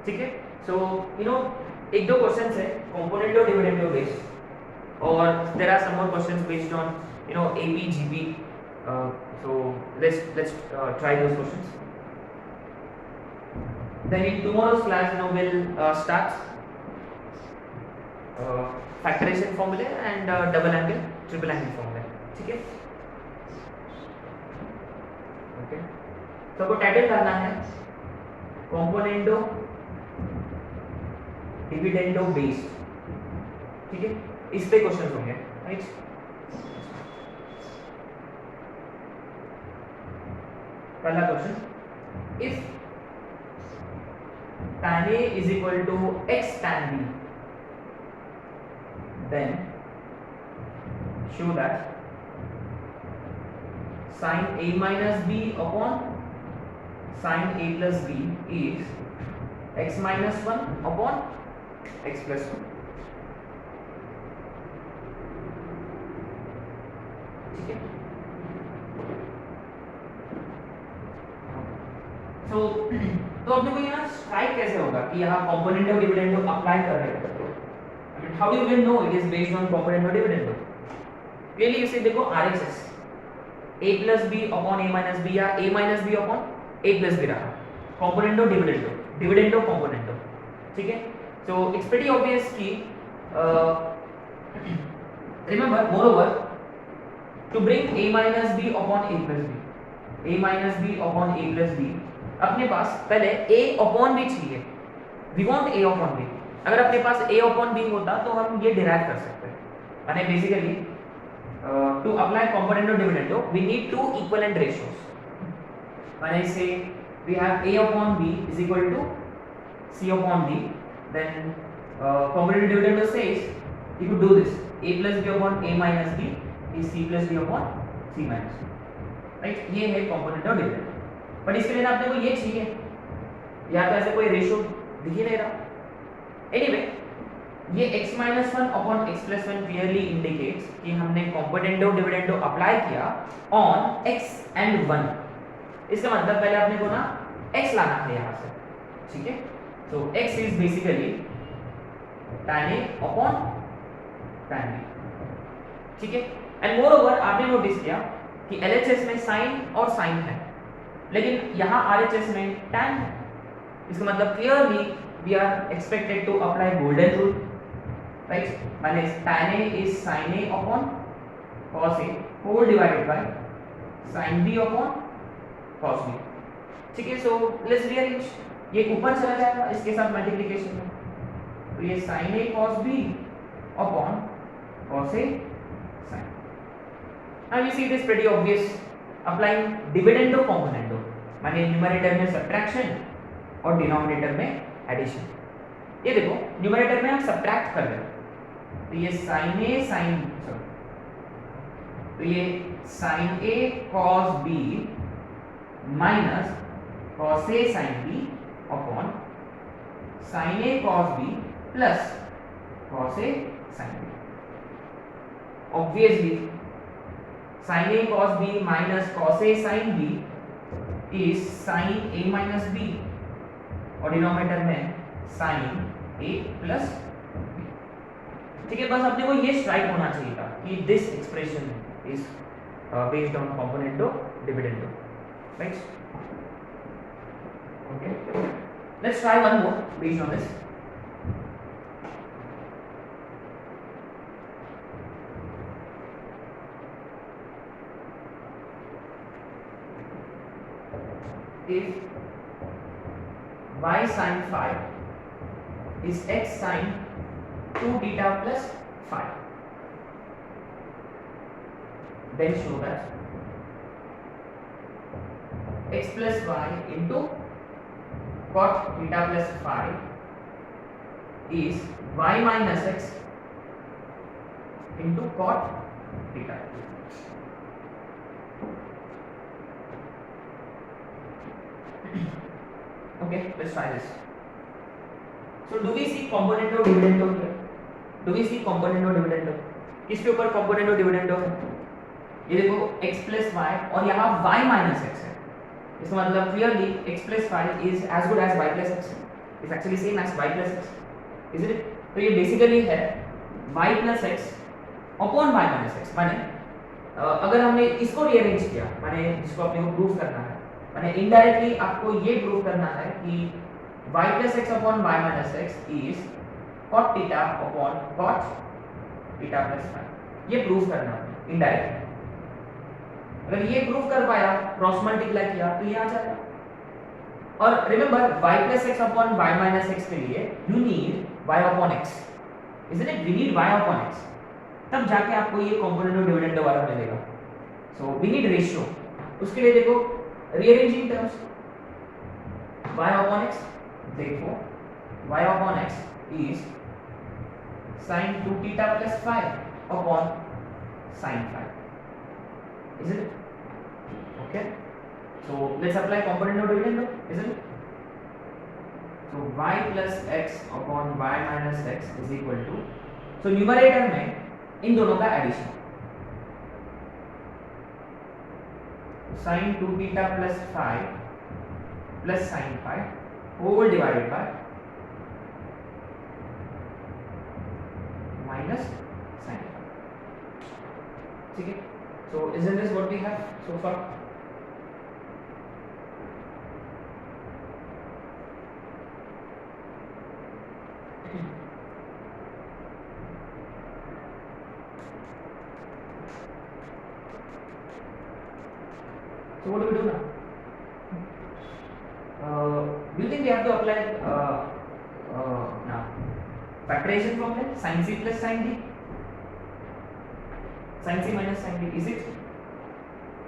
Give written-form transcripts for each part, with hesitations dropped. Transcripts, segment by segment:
ठीक है। सो एक दो क्वेश्चन है कॉम्पोनेंट और डिविडेंड बेस्ड, और there are some more questions based on AP GP, so let's try those questions. Then in tomorrow's class we'll start factorization formula and double angle triple angle formula, ठीक है। Okay, तो आपको title करना है कॉम्पोनेंटो dividendo based, ठीक है। इस पे क्वेश्चंस होंगे, राइट। पहला question, if tan A is equal to x tan B, then show that sin A minus B upon sin A plus B is x minus 1 upon x plus 1, ठीक है। तो अपने को यहाँ स्ट्राइक कैसे होगा कि यहाँ कॉम्पोनेंट ऑफ डिविडेंडो अप्लाई कर रहे हैं, how do we know it is based on component of dividendo. Clearly इसे देखो RHS a plus b upon a minus b या a minus b upon a plus b रहा, component of dividendo component, ठीक है। So it's pretty obvious कि remember moreover to bring a minus b upon a plus b, a minus b upon a plus b, अपने पास पहले a upon b चाहिए, we want a upon b। अगर अपने पास a upon b होता तो हम ये डिराइव कर सकते हैं, यानी basically to apply component of dividendo we need two equivalent ratios. When I say we have a upon b is equal to c upon d, then component of dividendo says if you do this a plus b upon a minus b is c plus d upon c minus b, right। ये है component of dividendo, but इसके लिए आपने को ये चाहिए, या तो ऐसे कोई रेशियो दिख ही नहीं रहा। एनीवे ये x minus 1 upon x plus 1 clearly indicates कि हमने component of dividendo अप्लाई किया on x and 1। इसका मतलब पहले अपने को ना x लाना है यहाँ से, ठीक है। so x is basically tan A upon tan B, ठीक है। and moreover आपने नोटिस किया कि LHS में sin और sin है, लेकिन यहाँ RHS में tan है। इसका मतलब clearly we are expected to apply golden rule, right। माने tan A is sin A upon cos A whole divided by sin B upon cos B, ठीक है। so let's rearrange, ये ऊपर चला जाएगा इसके साथ मल्टीप्लिकेशन में, तो ये sin A cos B upon cos A sin। now you see this pretty obvious, applying dividendo componendo, माने न्यूमरेटर में सब्ट्रैक्शन और डिनोमिनेटर में एडिशन। ये देखो न्यूमरेटर में हम सब्ट्रैक्ट कर रहे हैं, तो ये sin A sin, तो ये sin A cos B minus cos A sin B upon sin A cos B plus cos A sin B। Obviously sin A cos B minus cos A sin B is sin A minus B, और denominator में sin A plus B, ठीक है। बस अपने को ये strike होना चाहिए था कि this expression is based on componendo dividendo, right. Okay, let's try one more based on this. if y sin phi is x sin 2 theta plus phi, then show that x plus y into cot theta plus phi is y minus x into cot theta। Okay, let's try this. So do we see component of dividendo here? Do we see component of dividendo? किसके ऊपर component of dividendo है? ये देखो x plus y और यहाँ y minus x है। इसका मतलब clearly x plus y is as good as y plus x है। Is actually same as y plus x, isn't it? तो ये बेसिकली है y plus x अपॉन y minus x। माने अगर हमने इसको रीअरेंज किया, माने जिसको अपने को प्रूव करना है, माने इनडायरेक्टली आपको ये प्रूव करना है कि y plus x अपॉन y minus x is cot theta upon cot theta plus phi. ये प्रूव करना है इनडायरेक्टली। अगर ये प्रूव कर पाया, क्रॉस मल्टीप्लाई किया, तो ये आ जाएगा। और remember y plus x upon y minus x के लिए you need y upon x, isn't it? We need y upon x, तब जाके आपको ये कॉम्पोनेंट ऑफ डिविडेंड दोबारा मिलेगा। So we need ratio. उसके लिए देखो rearranging terms y upon x, देखो y upon x is sin 2 theta plus phi upon sin phi, isn't it? Okay, so let's apply component of dividend, isn't it? So y plus x upon y minus x is equal to, so numerator में इन दोनों का addition sin 2 theta plus phi plus sin phi whole divided by minus sin phi। ठीक है, so isn't this what we have so far? So what do we do now? Do you think we have to apply now factorization formula, sin c plus sin d, sin c minus sin d, is it?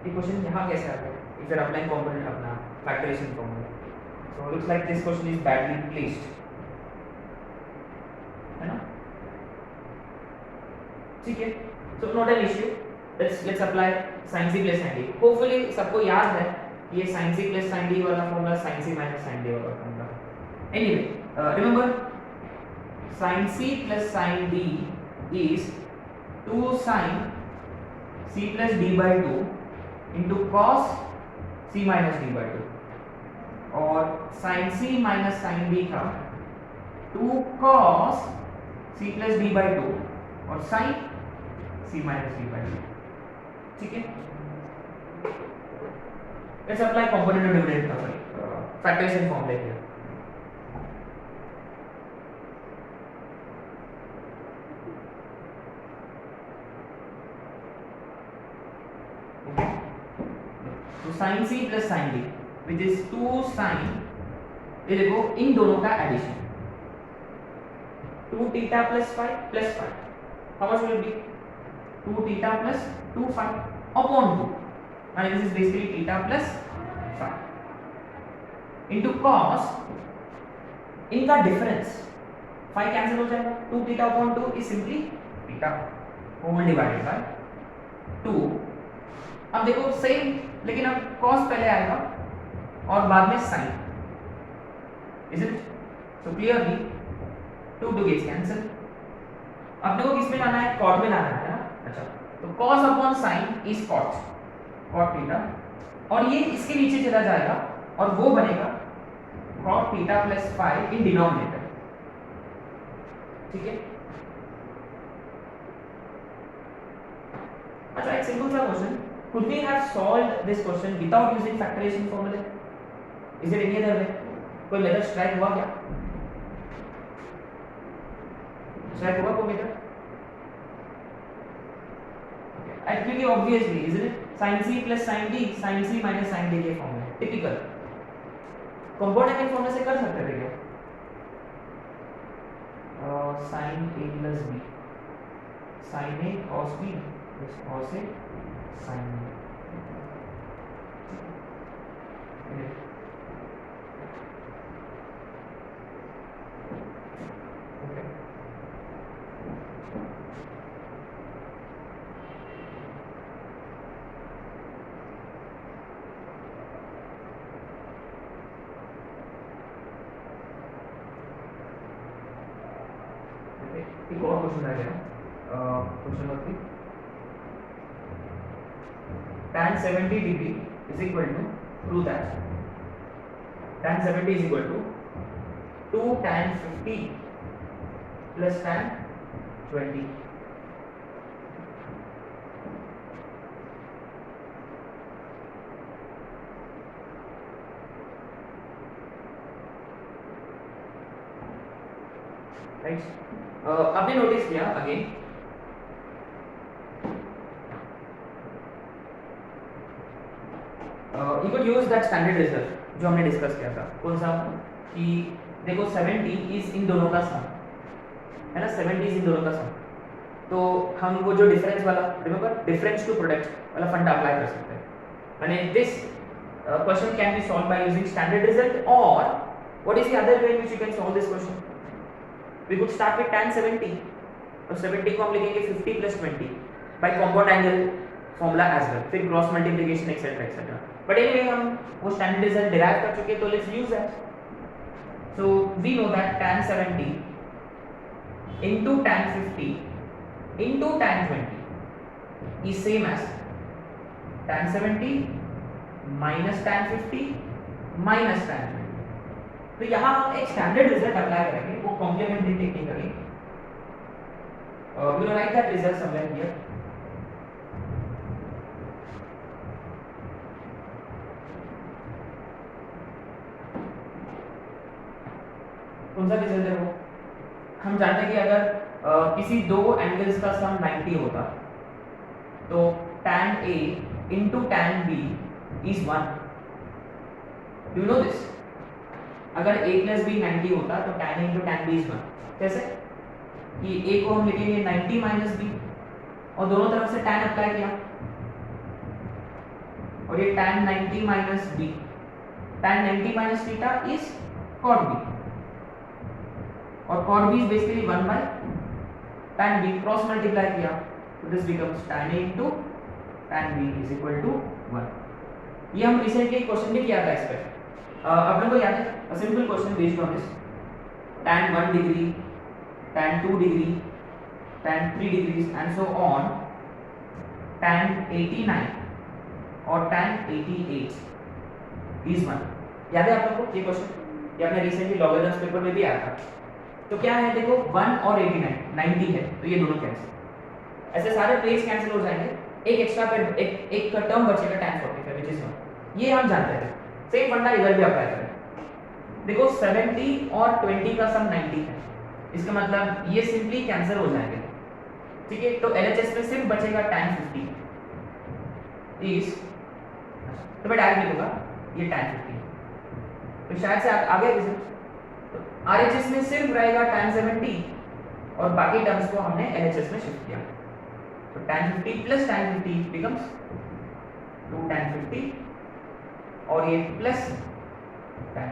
ये question यहाँ कैसे आता है if you are applying component अपना factorization formula? So looks like this question is badly placed, है ना? ठीक है, so not an issue, let's apply sin c plus sin d। hopefully सबको याद है ये sin c plus sin d वाला formula sin c minus sin d वाला formula. anyway remember sin c plus sin d is 2 sin c plus d by 2 into cos c minus d by 2, और sin c minus sin d का 2 cos c plus d by 2 और sin c minus d by 2। ठीक है, let's apply component of dividend factorization formula here। okay, so sin c plus sin d which is 2 sin, ये देखो इन दोनों का addition 2 theta plus phi plus phi, how much will it be? 2 theta plus 2 phi upon 2, and this is basically theta plus phi into cos, इनका difference phi cancel हो जाएगा, 2 theta upon 2 is simply theta whole divided by 2। अब देखो same, लेकिन अब cos पहले आएगा और बाद में sin, isn't it? So clearly 2 gets cancelled। अब देखो किस में लाना है, cot में लाना है ना। अच्छा, तो cos upon sin is cot theta, और ये इसके नीचे चला जाएगा और वो बनेगा cot theta plus phi in denominator. ठीक है, अच्छा एक सिंपल सा question, could we have solved this question without using factorization formula? Is there any other way? कोई मेथड स्ट्राइक हुआ क्या? स्ट्राइक हुआ कोई मेथड? क्योंकि obviously isn't it? sin c plus sin d, sin c minus sin d के form में typical compound के form से कर सकते थे क्या? sin a plus b, sin a cos b plus cos a sin b। एक और क्वेश्चन आ गया, question number 3, tan 70 degree is equal to, prove that tan 70 is equal to 2 tan 50 plus tan 20. Right, आपने notice किया again you could use that standard result जो हमने discuss किया था, कौन सा, कि देखो 70 इज इन दोनों का सम है ना, 70 इज इन दोनों का सम, तो हम वो जो डिफरेंस वाला, रिमेंबर डिफरेंस टू प्रोडक्ट वाला फंडा अप्लाई कर सकते हैं। And this question can be solve by using standard result, और what is the other way in which you can solve this question? We could start with tan 70, और 70 को हम लिखेंगे 50 plus 20 by compound angle formula as well, फिर cross multiplication etcetera etcetera. But anyway हम वो standard result derive कर चुके, तो let's use that. So we know that tan 70 into tan 50 into tan 20 is same as tan 70 minus tan 50 minus tan 20। तो यहाँ हम एक स्टैंडर्ड रिजल्ट अप्लाई करेंगे, वो complementary technically. we will write that result somewhere here। कौन सा result है वो? हम जानते हैं कि अगर किसी दो एंगल्स का सम 90 होता तो tan A into tan B is 1। Do you know this? अगर A plus B 90 होता तो tan A into tan B is 1। कैसे? कि A को हम लिखेंगे 90 minus B, और दोनों तरफ से tan अप्लाई किया, और ये tan 90 minus B, tan 90 minus theta is cot B, और cot B is basically 1 by tan B, cross multiply किया, तो this becomes tan A into tan B is equal to 1। ये हम रिसेंटली क्वेश्चन भी किया था इस पे, आप लोगों को याद है? A simple question based on this, tan 1 degree, tan 2 degree, tan 3 degrees and so on, tan 89 और tan 88 इज 1। याद है आप लोगों को ये क्वेश्चन? ये आपने रिसेंटली लॉगरिथम्स पेपर में भी आया था। तो क्या है देखो, 1 और 89 90 है, तो ये दोनों कैंसिल, ऐसे सारे प्लेस कैंसिल हो जाएंगे, एक एक्स्ट्रा पे एक का टर्म बचेगा tan 45 व्हिच इज 1। ये हम जानते हैं, सेम फंडा इधर भी अप्लाई करें। देखो 70 और 20 का सम 90 है, इसका मतलब ये सिंपली कैंसिल हो जाएंगे, ठीक है? तो LHS में सिर्फ बचेगा tan 50 इज, तो मैं डायरेक्ट लिखूंगा ये tan 50, तो शायद से आगे रिजल्ट। तो RHS में सिर्फ रहेगा tan 70, और बाकी टर्म्स को हमने LHS में शिफ्ट किया, तो tan 50 plus tan 50 becomes 2 tan 50, और ये प्लस tan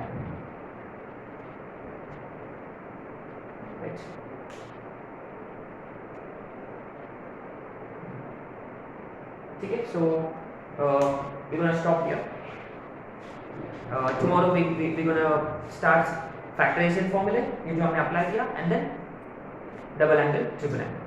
50। ठीक है, सो we're gonna stop here। tomorrow we're gonna start factorization formula, ये जो हमने अप्लाई किया, and then double angle, triple angle.